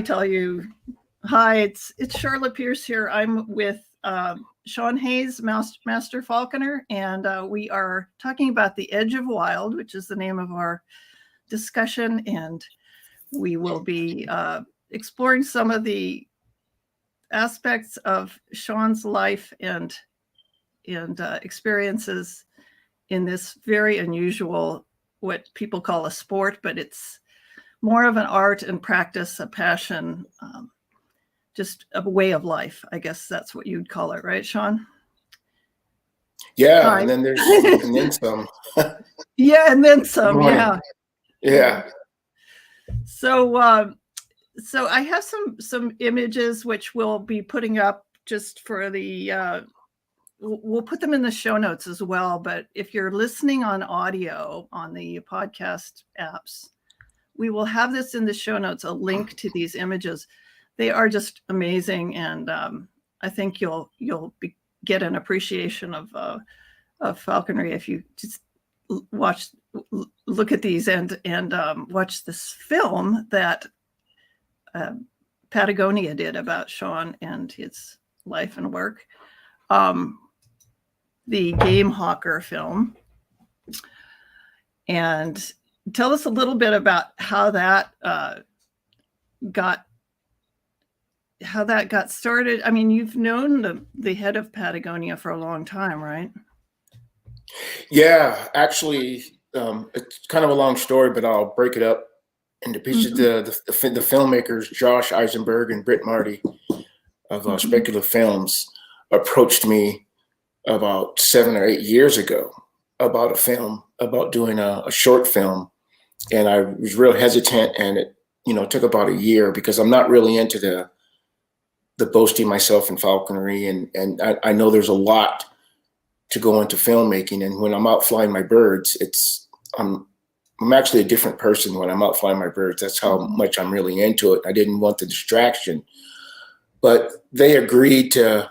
Tell you, hi, it's Charlotte Pierce here. I'm with Shawn Hayes, Master Falconer, and we are talking about The Edge of Wild, which is the name of our discussion, and we will be exploring some of the aspects of Shawn's life and experiences in this very unusual, what people call a sport, but it's more of an art and practice, a passion, just a way of life. I guess that's what you'd call it, right, Shawn? Yeah, Hi. And then there's and then some. Yeah, and then some. Yeah. So I have some images which we'll be putting up just for the. We'll put them in the show notes as well. But if you're listening on audio on the podcast apps, we will have this in the show notes, a link to these images. They are just amazing, and I think you'll get an appreciation of falconry if you just look at these and watch this film that Patagonia did about Shawn and his life and work. The Game Hawker film, and tell us a little bit about how that got started. I mean, you've known the head of Patagonia for a long time, right? Yeah, actually, it's kind of a long story, but I'll break it up into pieces. Mm-hmm. The filmmakers, Josh Eisenberg and Britt Marty of Speculative Films, approached me about 7 or 8 years ago about a film, about doing a short film. And I was real hesitant, and it, took about a year because I'm not really into the boasting myself in falconry. And I know there's a lot to go into filmmaking. And when I'm out flying my birds, I'm actually a different person when I'm out flying my birds. That's how much I'm really into it. I didn't want the distraction, but I agreed to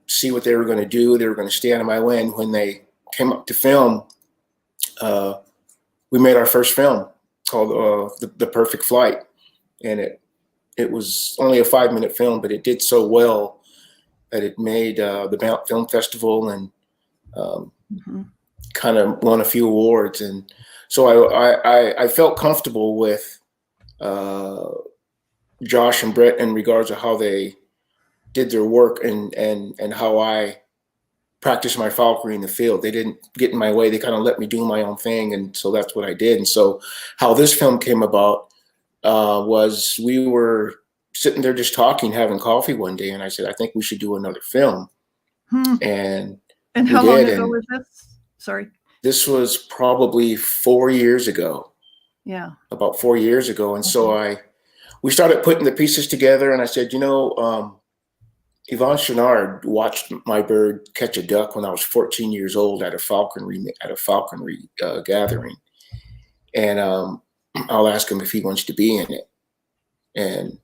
see what they were going to do. They were going to stand in my way. And when they came up to film, we made our first film called The Perfect Flight. And it was only a 5-minute film, but it did so well that it made the Mount Film Festival and kind of won a few awards. And so I felt comfortable with Josh and Brett in regards to how they did their work and how I practice my falconry in the field. They didn't get in my way. They kind of let me do my own thing. And so that's what I did. And so how this film came about was we were sitting there just talking, having coffee one day. And I said, I think we should do another film. And how long ago was this? Sorry. This was probably 4 years ago. Yeah. About 4 years ago. And so we started putting the pieces together, and I said, Yvon Chouinard watched my bird catch a duck when I was 14 years old at a falconry gathering. And I'll ask him if he wants to be in it. And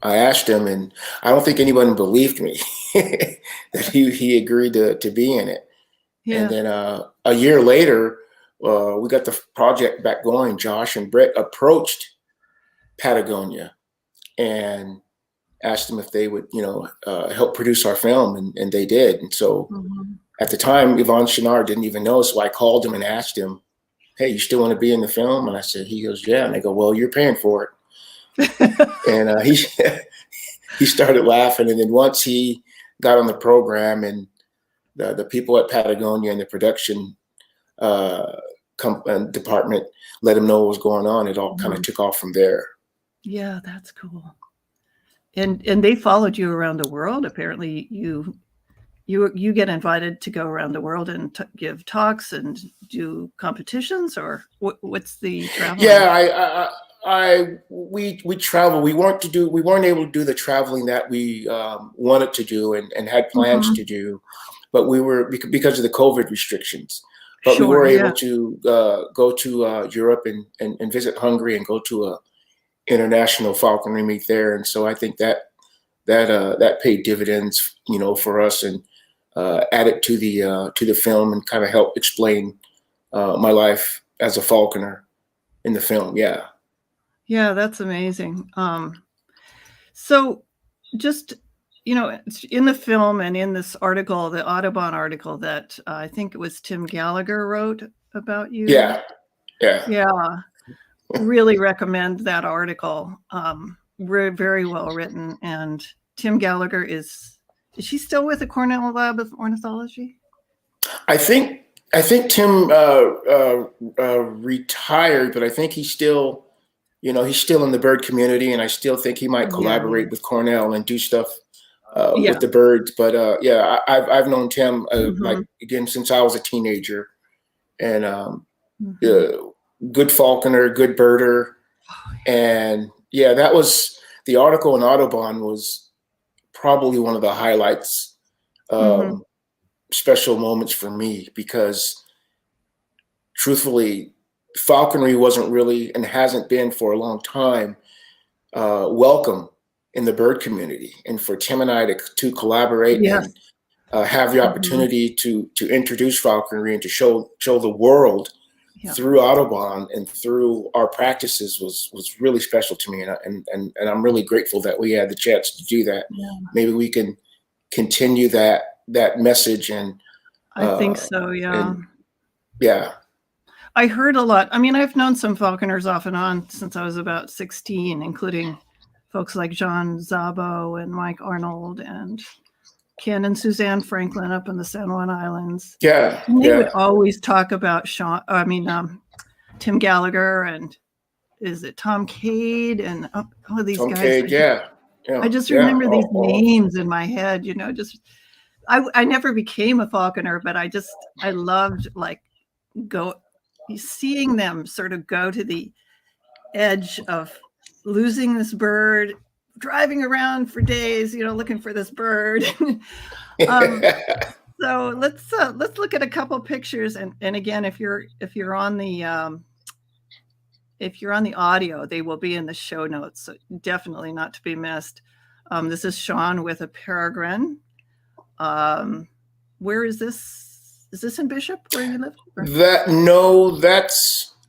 I asked him, and I don't think anyone believed me that he agreed to be in it. Yeah. And then a year later, we got the project back going. Josh and Brett approached Patagonia and asked them if they would, help produce our film, and they did. And so at the time, Yvon Chouinard didn't even know, so I called him and asked him, hey, you still want to be in the film? And I said, he goes, yeah. And I go, well, you're paying for it. And he started laughing. And then once he got on the program, and the people at Patagonia and the production department let him know what was going on, it all kind of took off from there. Yeah, that's cool. And they followed you around the world. Apparently, you get invited to go around the world and give talks and do competitions, or what's the travel? Yeah, we travel. We weren't able to do the traveling that we wanted to do and had plans to do, but we were because of the COVID restrictions. But we were able to go to Europe and visit Hungary and go to a international falconry meet there. And so I think that paid dividends, for us, and added to the film and kind of helped explain my life as a falconer in the film. Yeah. Yeah, that's amazing. So just, in the film and in this article, the Audubon article that I think it was Tim Gallagher wrote about you. Yeah. Yeah. Really recommend that article. Very well written. And Tim Gallagher is she still with the Cornell Lab of Ornithology? I think Tim retired, but I think he's still, he's still in the bird community, and I still think he might collaborate with Cornell and do stuff with the birds. But yeah, I've known Tim like again since I was a teenager, and good falconer, good birder, and yeah, that was the article in Audubon was probably one of the highlights. Special moments for me, because truthfully, falconry wasn't really, and hasn't been for a long time, welcome in the bird community. And for Tim and I to collaborate and have the opportunity to introduce falconry and to show the world through Audubon and through our practices was really special to me. And I'm really grateful that we had the chance to do that. Maybe we can continue that message. And I think so. Yeah. I heard a lot. I mean, I've known some falconers off and on since I was about 16, including folks like John Szabo and Mike Arnold and Ken and Suzanne Franklin up in the San Juan Islands. And they would always talk about Tim Gallagher, and is it Tom Cade, and all of these Tom guys. Cade, I just remember these names in my head, just I never became a falconer, but I loved seeing them sort of go to the edge of losing this bird, driving around for days, looking for this bird. So let's look at a couple pictures, and again, if you're on the audio, they will be in the show notes, so definitely not to be missed. This is Shawn with a peregrine. Where is this? Is this in Bishop where you live?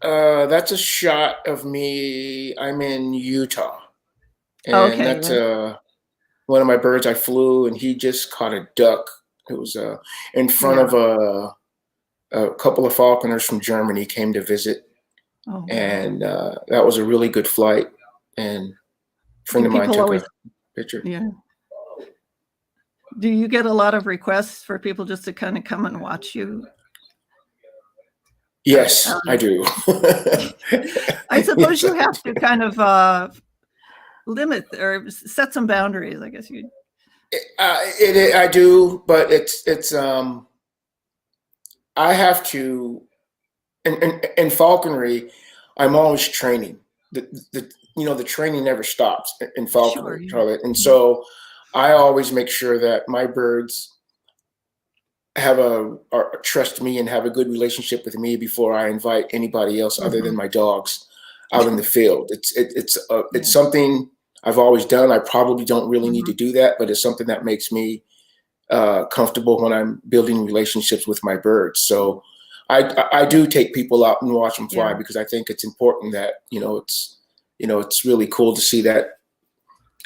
That's a shot of me. I'm in Utah. And that's one of my birds I flew, and he just caught a duck. It was in front of a couple of falconers from Germany came to visit. And that was a really good flight. And a friend of mine took a picture. Yeah. Do you get a lot of requests for people just to kind of come and watch you? Yes, I do. I suppose you have to kind of limit or set some boundaries, I guess you. I do, but it's I have to. In falconry, I'm always training. The training never stops in falconry, Charlotte, and so I always make sure that my birds trust me and have a good relationship with me before I invite anybody else other than my dogs out in the field. It's something I've always done. I probably don't really need to do that, but it's something that makes me comfortable when I'm building relationships with my birds. So I do take people out and watch them fly because I think it's important that it's really cool to see that.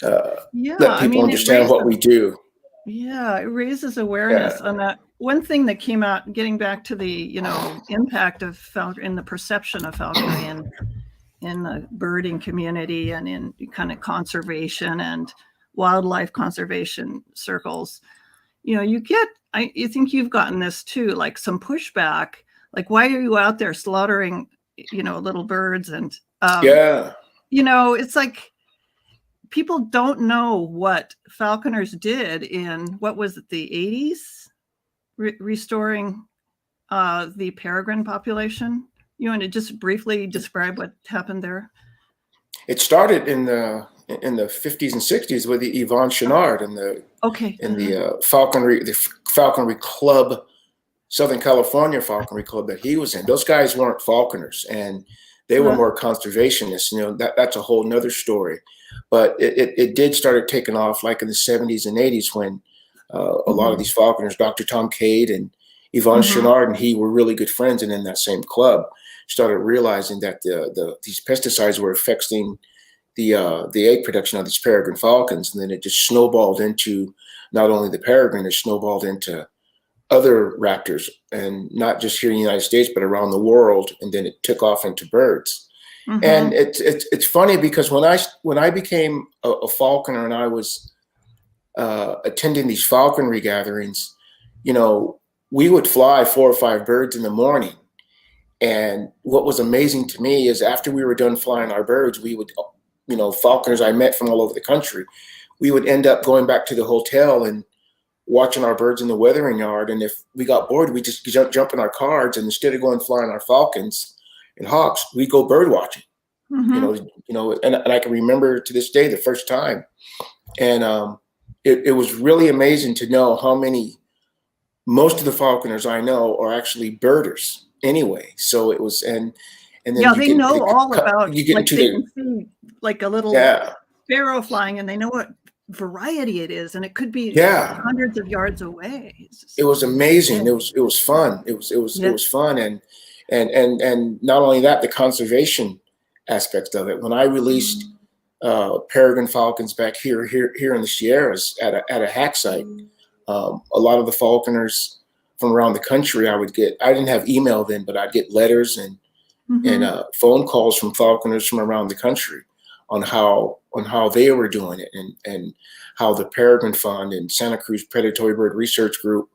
Let people understand what we do. Yeah, it raises awareness on that. One thing that came out, getting back to the impact of falconry and the perception of falconry in the birding community and in kind of conservation and wildlife conservation circles, you think you've gotten this too, like some pushback, like why are you out there slaughtering, little birds, and it's like. People don't know what falconers did in, what was it, the 80s, restoring the peregrine population. You want to just briefly describe what happened there? It started in the 50s and 60s with the Yvon Chouinard and the falconry club, Southern California Falconry Club that he was in. Those guys weren't falconers, and they were more conservationists. That's a whole nother story. But it did start taking off like in the 70s and 80s when a lot of these falconers, Dr. Tom Cade and Yvon Chouinard and he were really good friends and in that same club. started realizing that these pesticides were affecting the egg production of these peregrine falcons, and then it just snowballed into not only the peregrine, it snowballed into other raptors, and not just here in the United States, but around the world. And then it took off into birds. Mm-hmm. And it's funny because when I became a falconer and I was attending these falconry gatherings, you know, we would fly 4 or 5 birds in the morning. And what was amazing to me is after we were done flying our birds, we would, you know, falconers I met from all over the country, we would end up going back to the hotel and watching our birds in the weathering yard. And if we got bored, we just jump in our cars, and instead of going flying our falcons and hawks, we go bird watching. Mm-hmm. You know, and I can remember to this day the first time, and it was really amazing to know how many. Most of the falconers I know are actually birders anyway. So it was, and then yeah, they know all about. You get like into they the can see like a little sparrow flying, and they know what variety it is, and it could be hundreds of yards away. It was amazing. It was fun. It was fun, and not only that, the conservation aspect of it. When I released peregrine falcons back here in the Sierras at a hack site, a lot of the falconers from around the country, I didn't have email then, but I'd get letters and phone calls from falconers from around the country on how they were doing it, and how the Peregrine Fund and Santa Cruz Predatory Bird Research Group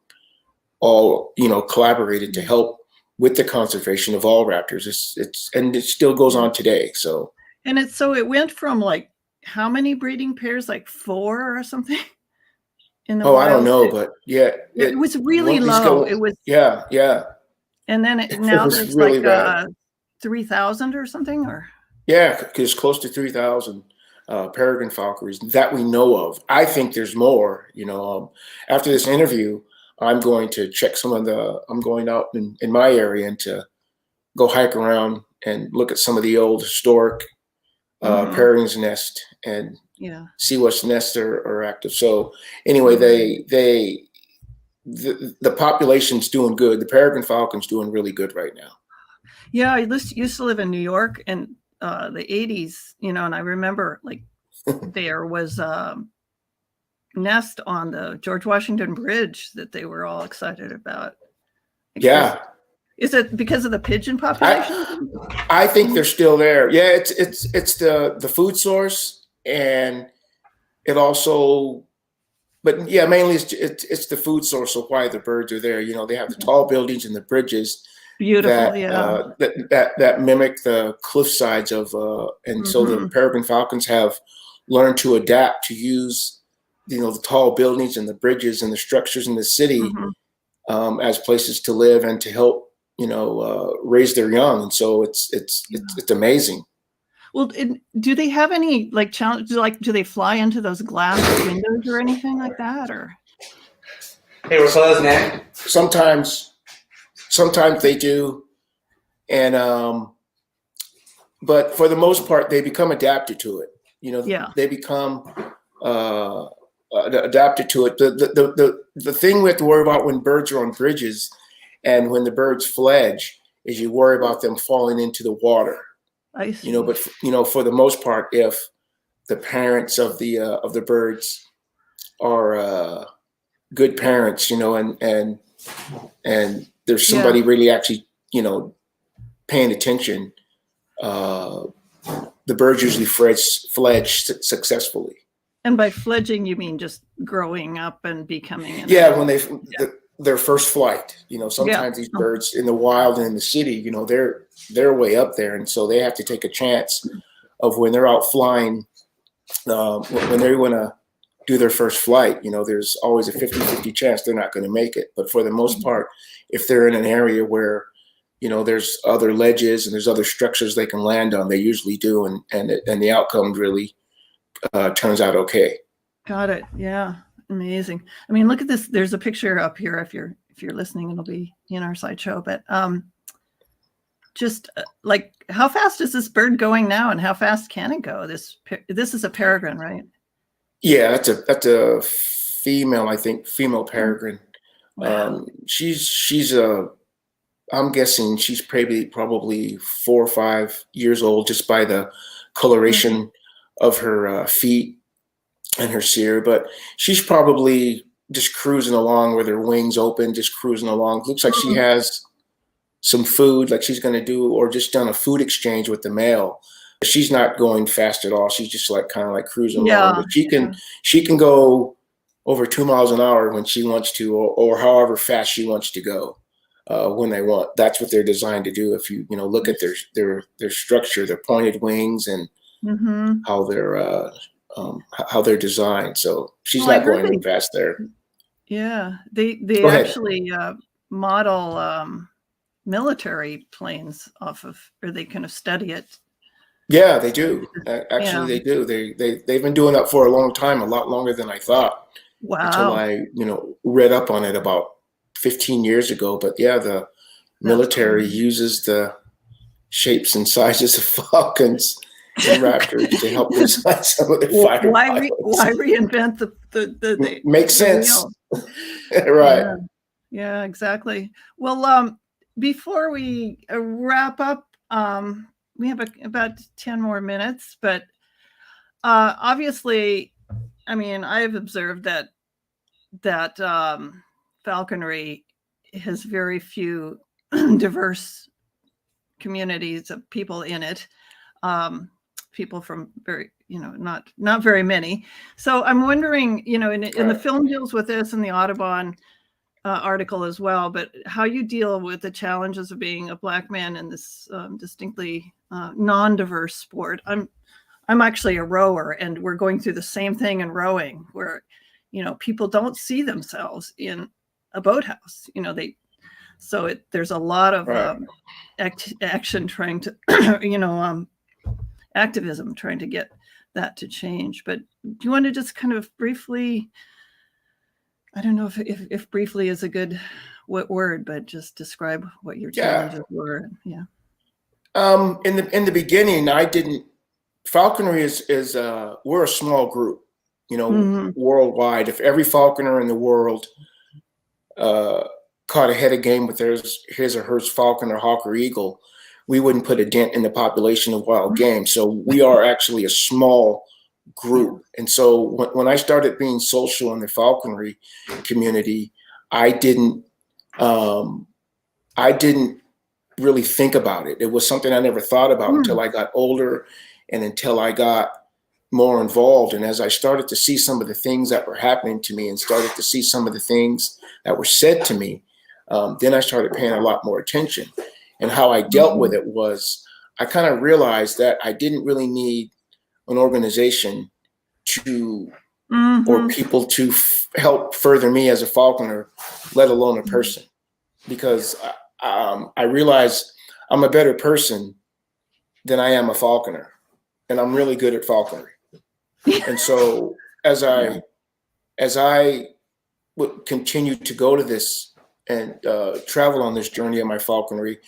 all, you know, collaborated to help with the conservation of all raptors. And it still goes on today. So it went from like how many breeding pairs, like 4 or something? In the I don't know, but yeah, it was really low. It was and then now there's really like 3,000 or something, or because close to 3,000 peregrine falconries that we know of. I think there's more. You know, after this interview, I'm going to check I'm going out in my area and to go hike around and look at some of the old historic peregrine's nest and see what nests are active. So anyway, the population's doing good. The peregrine falcon's doing really good right now. Yeah, I used to live in New York in the 80s, you know, and I remember like there was a nest on the George Washington Bridge that they were all excited about. Is it because of the pigeon population? I think they're still there. Yeah, it's the food source, and it also, but yeah, mainly it's the food source of why the birds are there. You know, they have the tall buildings and the bridges. Beautiful, that mimic the cliff sides of, and so the peregrine falcons have learned to adapt to use, you know, the tall buildings and the bridges and the structures in the city as places to live and to help, you know, raise their young. And so it's amazing. Well, do they have any like challenge? Do they fly into those glass windows or anything like that? Or hey, we're closed now. Sometimes they do, and but for the most part, they become adapted to it. You know, they become adapted to it. The thing we have to worry about when birds are on bridges and when the birds fledge is you worry about them falling into the water. I see. You know, but you know, for the most part, if the parents of the birds are good parents, you know, and there's somebody really actually, you know, paying attention, the birds usually fledge successfully. And by fledging, you mean just growing up and becoming when their first flight. You know, sometimes these birds in the wild and in the city, you know, they're way up there, and so they have to take a chance of when they're out flying, when they want to do their first flight. You know, there's always a 50-50 chance they're not going to make it. But for the most part, if they're in an area where, you know, there's other ledges and there's other structures they can land on, they usually do, and the outcome really turns out okay. Got it. Yeah, amazing. I mean, look at this. There's a picture up here. If you're listening, it'll be in our slideshow. But just like, how fast is this bird going now, and how fast can it go? This is a peregrine, right? Yeah, that's a female, I think, female peregrine. Wow. She's a I'm guessing she's probably 4 or 5 years old, just by the coloration of her feet and her cere. But she's probably just cruising along with her wings open, just cruising along. Looks like she has some food, like she's going to do, or just done a food exchange with the male. She's not going fast at all. She's just like kind of like cruising along. But she can go over 2 miles an hour when she wants to, or however fast she wants to go when they want. That's what they're designed to do. If you look at their structure, their pointed wings, and how they're designed. So she's not going really fast there. Yeah, they actually model military planes off of, or they kind of study it. Yeah, they do. Actually, they do. They've been doing that for a long time, a lot longer than I thought. Wow. Until I, read up on it about 15 years ago. But yeah, the military uses the shapes and sizes of falcons and raptors to help design some of their fighter pilots. Why reinvent the makes sense. Right. Yeah, exactly. Well, before we wrap up, we have about 10 more minutes, but obviously, I mean, I've observed that falconry has very few diverse communities of people in it. People from very, not very many. So I'm wondering, in the film deals with this, and the Audubon article as well, but how you deal with the challenges of being a Black man in this distinctly non-diverse sport. I'm actually a rower, and we're going through the same thing in rowing, where people don't see themselves in a boathouse. There's a lot of action trying to activism trying to get that to change. But do you want to just kind of briefly, I don't know if briefly is a good word, but just describe what your challenges were? Yeah. In the beginning, falconry is we're a small group, worldwide. If every falconer in the world caught a head of game with his or her falcon or hawk or eagle, we wouldn't put a dent in the population of wild game. So we are actually a small group. And so when I started being social in the falconry community, I didn't really think about it. It was something I never thought about until I got older and until I got more involved. And as I started to see some of the things that were happening to me and started to see some of the things that were said to me, then I started paying a lot more attention. And how I dealt with it was I kind of realized that I didn't really need an organization or people to help further me as a falconer, let alone a person, because I realized I'm a better person than I am a falconer, and I'm really good at falconry. And so as I would continue to go to this and travel on this journey of my falconry,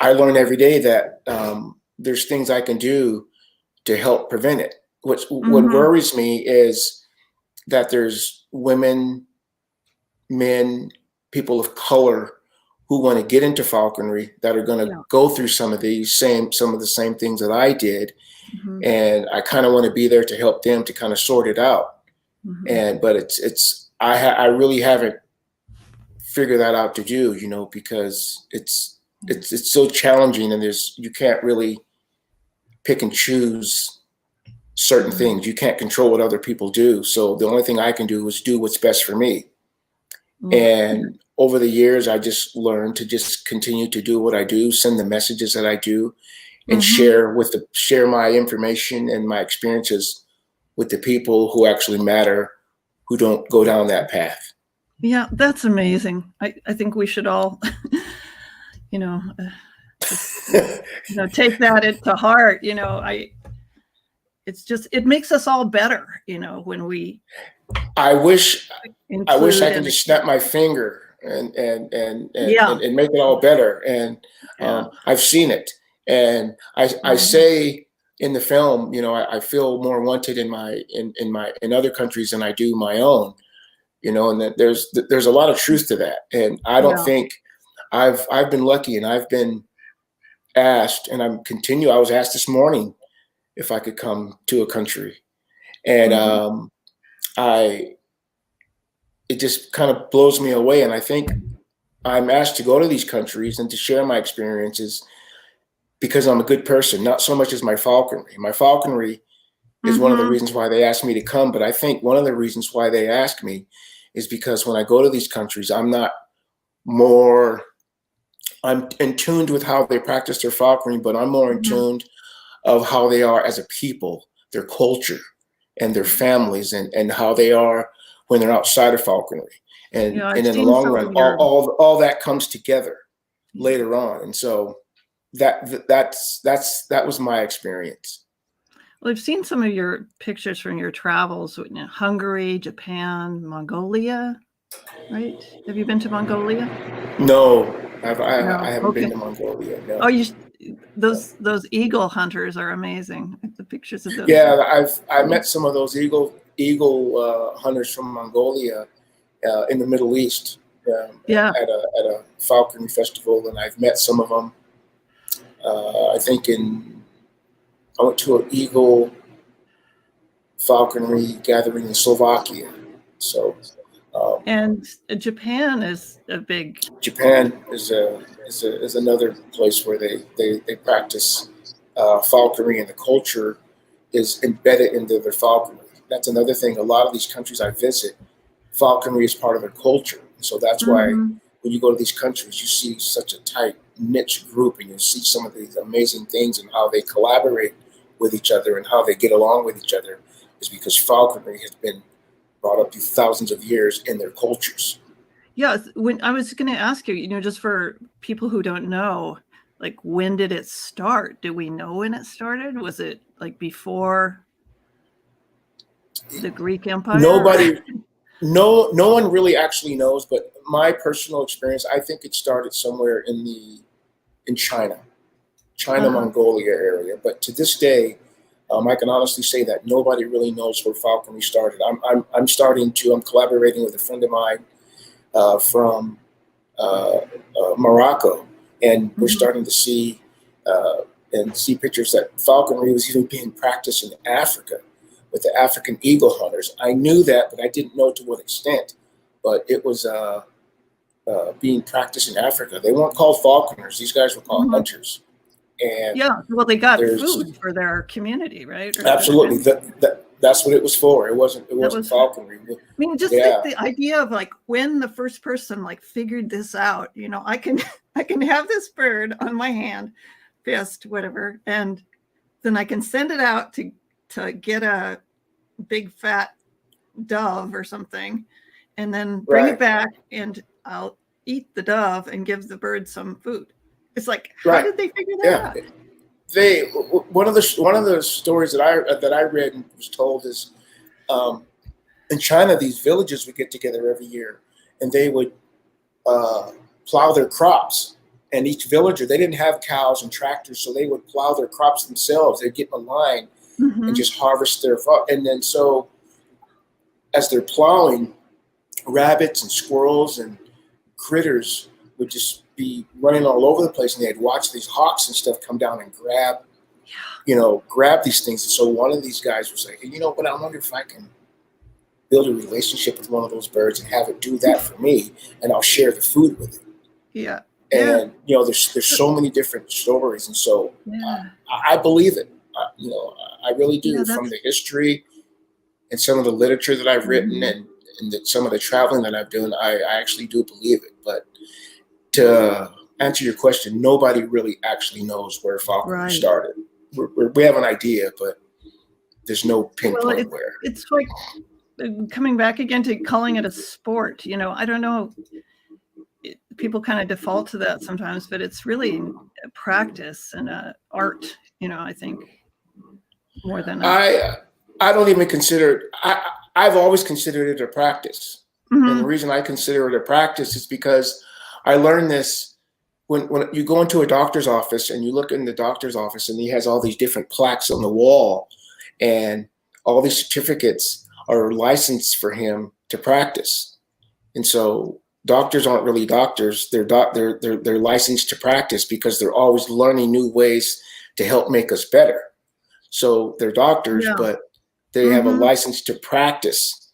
I learn every day that there's things I can do to help prevent it. What worries me is that there's women, men, people of color who want to get into falconry that are going to go through some of the same things that I did. And I kind of want to be there to help them to kind of sort it out. But I really haven't figured that out to do, because it's so challenging, and you can't really pick and choose certain things. You can't control what other people do. So the only thing I can do is do what's best for me. And over the years, I just learned to just continue to do what I do, send the messages that I do, and share my information and my experiences with the people who actually matter, who don't go down that path. Yeah, that's amazing. I think we should all, take that to heart. It makes us all better, when we. I wish I could just snap my finger and make it all better. And I've seen it, and I say in the film, I feel more wanted in other countries than I do my own. And that there's a lot of truth to that. And I don't think I've been lucky, and I've been asked, and I was asked this morning if I could come to a country, and it just kind of blows me away. And I think I'm asked to go to these countries and to share my experiences because I'm a good person, not so much as my falconry. My falconry is one of the reasons why they asked me to come, but I think one of the reasons why they ask me is because when I go to these countries, I'm in tune with how they practice their falconry, but I'm more in tune of how they are as a people, their culture and their families, and how they are when they're outside of falconry. And in the long run, all that comes together later on. And so that was my experience. Well, I've seen some of your pictures from your travels, Hungary, Japan, Mongolia, right? Have you been to Mongolia? No, I haven't been to Mongolia. No. Oh, those eagle hunters are amazing. The pictures of those. Yeah, I met some of those eagle hunters from Mongolia in the Middle East. At a falconry festival, and I've met some of them. I think I went to an eagle falconry gathering in Slovakia. So, and Japan is a big. Japan is another place where they practice falconry, and the culture is embedded into their falconry. That's another thing. A lot of these countries I visit, falconry is part of their culture. So that's why when you go to these countries, you see such a tight niche group, and you see some of these amazing things and how they collaborate with each other and how they get along with each other, is because falconry has been brought up through thousands of years in their cultures. Yeah, when I was going to ask you, just for people who don't know, like, when did it start? Do we know when it started? Was it like before the Greek Empire? No one really actually knows, but my personal experience, I think it started somewhere in China, Mongolia area. But to this day, I can honestly say that nobody really knows where falconry started. I'm collaborating with a friend of mine from Morocco, and we're starting to see pictures that falconry was even being practiced in Africa with the African eagle hunters. I knew that, but I didn't know to what extent. But it was being practiced in Africa. They weren't called falconers; these guys were called hunters. And well, they got food for their community, right? Absolutely, that's what it was for. It wasn't falconry. I mean, like the idea of like when the first person like figured this out. I can have this bird on my hand, fist, whatever, and then I can send it out to get a big fat dove or something, and then bring it back, and I'll eat the dove and give the bird some food. It's like, how did they figure that out? One of the stories that I read and was told is in China, these villages would get together every year, and they would plow their crops. And each villager, they didn't have cows and tractors, so they would plow their crops themselves. They'd get in a line and just harvest their crop. And then so as they're plowing, rabbits and squirrels and critters would just be running all over the place, and they'd watch these hawks and stuff come down and grab these things. And so one of these guys was like, hey, but I wonder if I can build a relationship with one of those birds and have it do that for me, and I'll share the food with it. Yeah. And there's so many different stories, and so I believe it. I really do. From the history and some of the literature that I've written and some of the traveling that I've done, I actually do believe it. But to answer your question, nobody really actually knows where falconry started. We have an idea, but there's no pinpoint where. It's like coming back again to calling it a sport. I don't know. People kind of default to that sometimes, but it's really a practice and a art. I think more than I don't even consider it. I've always considered it a practice, and the reason I consider it a practice is because I learned this when you go into a doctor's office and you look in the doctor's office, and he has all these different plaques on the wall, and all these certificates are licensed for him to practice. And so doctors aren't really doctors. They're licensed to practice because they're always learning new ways to help make us better. So they're doctors, Yeah. but they have a license to practice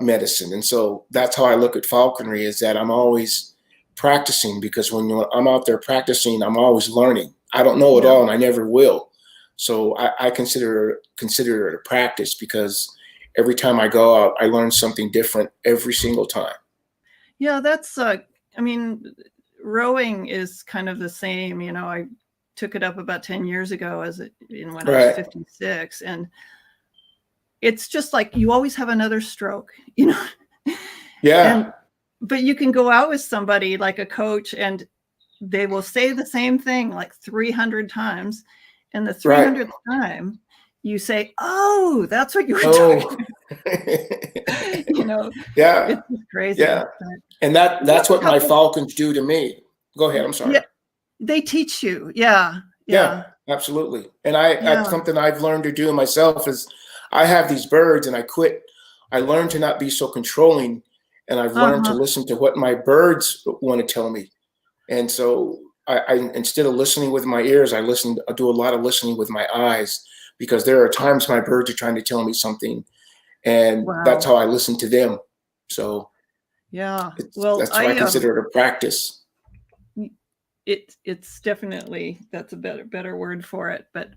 medicine. And so that's how I look at falconry, is that I'm always practicing, because when I'm out there practicing, I'm always learning. I don't know it all, and I never will. So I consider it a practice, because every time I go out, I learn something different every single time. Yeah, that's, I mean, rowing is kind of the same. You know, I took it up about 10 years ago when I was 56. And it's just like, you always have another stroke, you know? Yeah. But you can go out with somebody like a coach, and they will say the same thing like 300 times. And the 300th time you say, oh, that's what you were talking about. You know, it's just crazy. Yeah. And that's what my falcons do to me. Go ahead. I'm sorry. Yeah, they teach you. Yeah, absolutely. And that's something I've learned to do myself, is I have these birds, and I learned to not be so controlling, and I've learned to listen to what my birds want to tell me. And so I instead of listening with my ears, I do a lot of listening with my eyes, because there are times my birds are trying to tell me something, and that's how I listen to them. So that's why I consider it a practice. It's definitely, that's a better word for it. But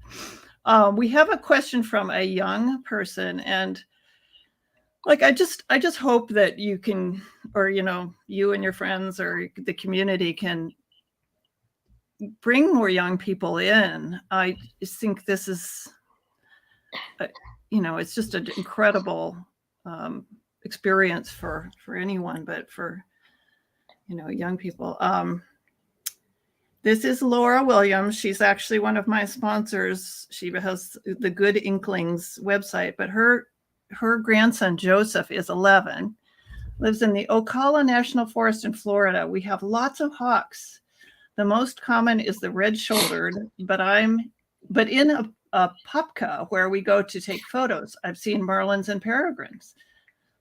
we have a question from a young person, and like, I just hope that you can, or, you know, you and your friends or the community can bring more young people in. I just think this is, you know, it's just an incredible experience for anyone, but for, you know, young people. This is Laura Williams. She's actually one of my sponsors. She has the Good Inklings website, but her grandson Joseph is 11, lives in the Ocala National Forest in Florida. We have lots of hawks. The most common is the red-shouldered, but in a Popka where we go to take photos, I've seen merlins and peregrines.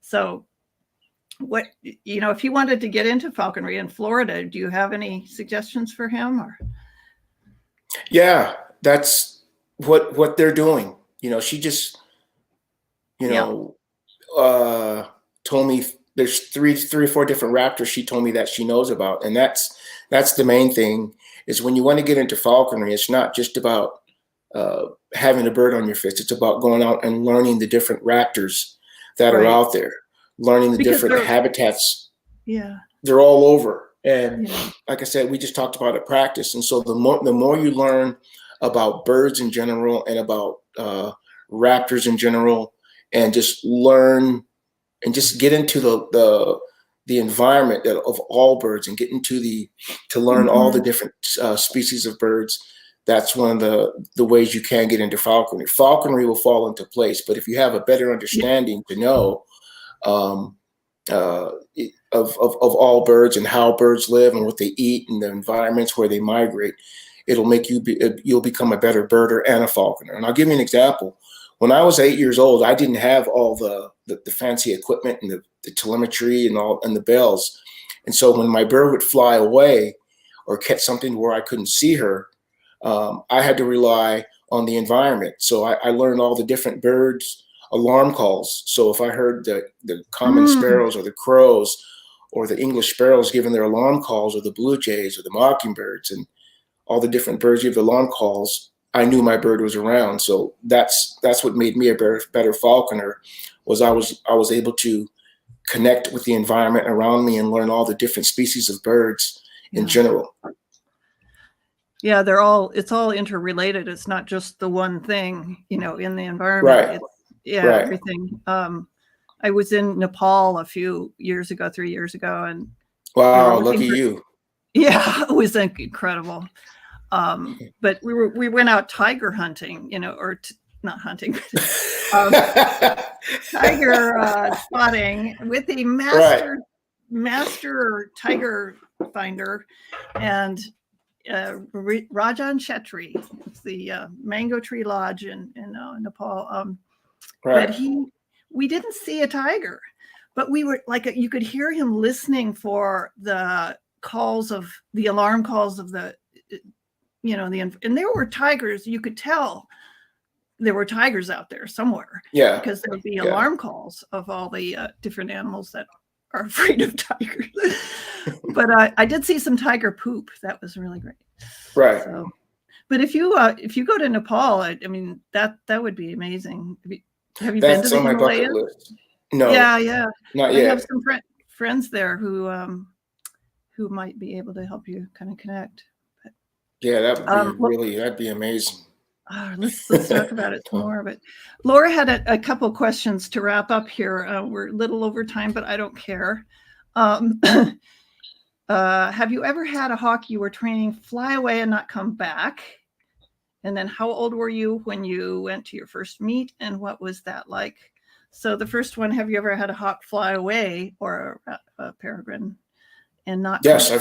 So what, you know, if he wanted to get into falconry in Florida, do you have any suggestions for him? Or yeah, that's what they're doing. You know, she just, you know, told me there's three or four different raptors she told me that she knows about. And that's the main thing, is when you want to get into falconry, it's not just about having a bird on your fist. It's about going out and learning the different raptors that are out there, learning the different habitats. Yeah. They're all over. And like I said, we just talked about it, practice. And so the more you learn about birds in general, and about raptors in general, and just learn and just get into the environment of all birds, and get into to learn all the different species of birds, that's one of the ways you can get into falconry. Falconry will fall into place, but if you have a better understanding to know of all birds, and how birds live, and what they eat, and the environments where they migrate, it'll make you'll become a better birder and a falconer. And I'll give you an example. When I was 8 years old, I didn't have all the fancy equipment, and the telemetry and the bells. And so when my bird would fly away or catch something where I couldn't see her, I had to rely on the environment. So I learned all the different birds' alarm calls. So if I heard the common sparrows, or the crows, or the English sparrows giving their alarm calls, or the blue jays, or the mockingbirds, and all the different birds give the alarm calls, I knew my bird was around. So that's what made me a better falconer, was I was able to connect with the environment around me, and learn all the different species of birds in general. Yeah, it's all interrelated. It's not just the one thing, you know, in the environment. It's, everything. I was in Nepal 3 years ago, and wow, lucky you. Yeah, it was incredible. But we went out tiger hunting, you know, or not hunting, tiger spotting with the master tiger finder, and Rajan Chetri. It's the Mango Tree Lodge in Nepal. But we didn't see a tiger, but we were like, you could hear him listening for the alarm calls of the, and there were tigers. You could tell there were tigers out there somewhere. Yeah. Because there would be alarm calls of all the different animals that are afraid of tigers. But I did see some tiger poop. That was really great. Right. So, but if you go to Nepal, I mean, that would be amazing. Have you been to the on my bucket Himalayas? list. No. Yeah. Not I yet. have some friends there who might be able to help you kind of connect. But, yeah, that'd be amazing. Let's talk about it some more. But Laura had a couple questions to wrap up here. We're a little over time, but I don't care. Have you ever had a hawk you were training fly away and not come back? And then how old were you when you went to your first meet, and what was that like? So the first one, have you ever had a hawk fly away, or a peregrine and not? Yes, I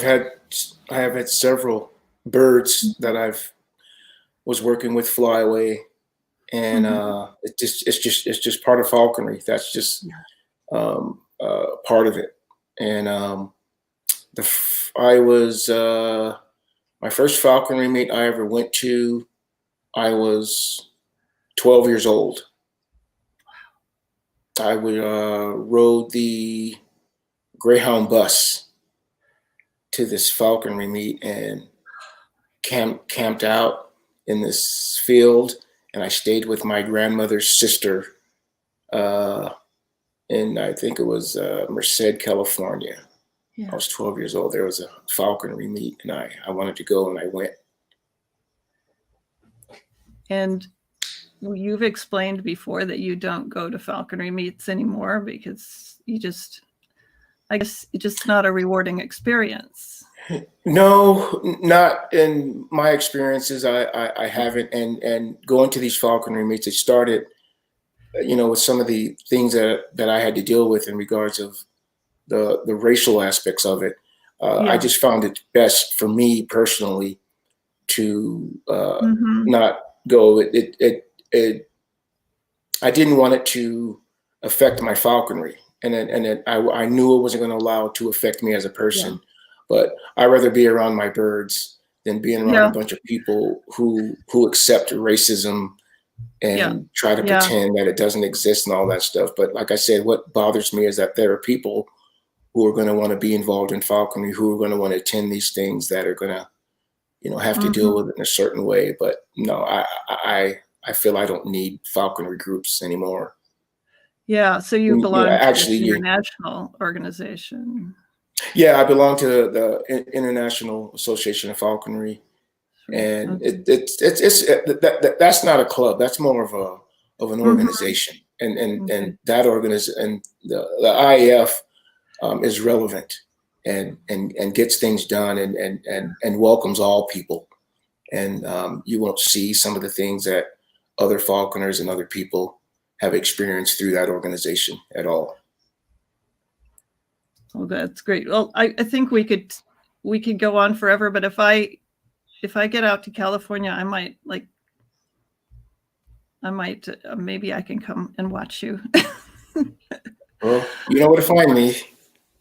have had several birds that I've was working with fly away, and it's just part of falconry. That's just part of it. And I was my first falconry meet I ever went to, I was 12 years old. I would rode the Greyhound bus to this falconry meet and camped out in this field, and I stayed with my grandmother's sister in, I think it was Merced, California. Yeah. I was 12 years old. There was a falconry meet, and I wanted to go, and I went. And you've explained before that you don't go to falconry meets anymore because I guess it's just not a rewarding experience. No, not in my experiences. I haven't. And going to these falconry meets, it started, with some of the things that I had to deal with in regards of the racial aspects of it. I just found it best for me personally to not go. I didn't want it to affect my falconry, and I knew it wasn't going to allow it to affect me as a person. Yeah. But I'd rather be around my birds than being around a bunch of people who accept racism and try to pretend that it doesn't exist and all that stuff. But like I said, what bothers me is that there are people who are going to want to be involved in falconry, who are going to want to attend these things, that are going to, have to deal with it in a certain way. But no, I feel I don't need falconry groups anymore. Yeah. So you belong to the international organization. Yeah, I belong to the International Association of Falconry, and that's not a club. That's more of an organization, and that organization, and the IAF is relevant and gets things done and welcomes all people, and you won't see some of the things that other falconers and other people have experienced through that organization at all. Well, that's great. Well, I think we could go on forever, but if I get out to California, I might maybe I can come and watch you. Well, you know where to find me.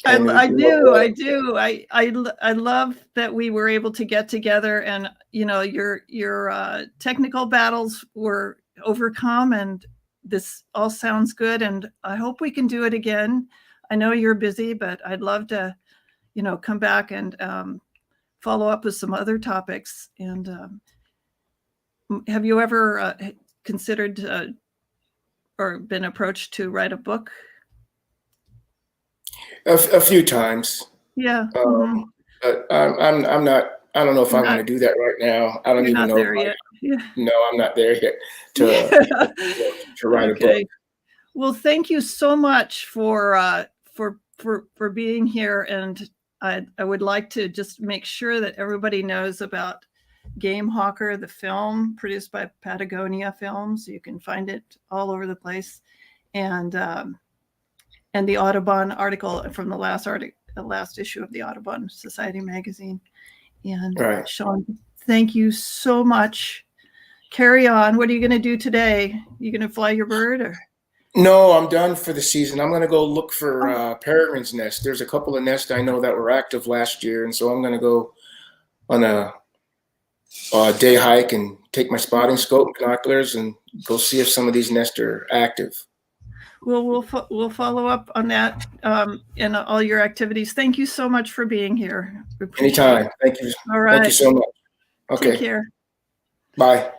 I do. I love that we were able to get together, and your technical battles were overcome, and this all sounds good, and I hope we can do it again. I know you're busy, but I'd love to, come back and follow up with some other topics. And have you ever considered or been approached to write a book? A few times. Yeah. But I'm not. I don't know if I'm going to do that right now. I don't even know. No, I'm not there yet to write a book. Well, thank you so much for being here, and I would like to just make sure that everybody knows about Game Hawker, the film produced by Patagonia Films. You can find it all over the place, and the Audubon article from the last issue of the Audubon Society magazine. And Shawn, thank you so much. Carry on. What are you going to do today? You going to fly your bird, or? No, I'm done for the season. I'm going to go look for peregrines nests. There's a couple of nests I know that were active last year, and so I'm going to go on a day hike and take my spotting scope and binoculars and go see if some of these nests are active. Well, we'll follow up on that and all your activities. Thank you so much for being here. Anytime. Thank you. All right. Thank you so much. Okay. Take care. Bye.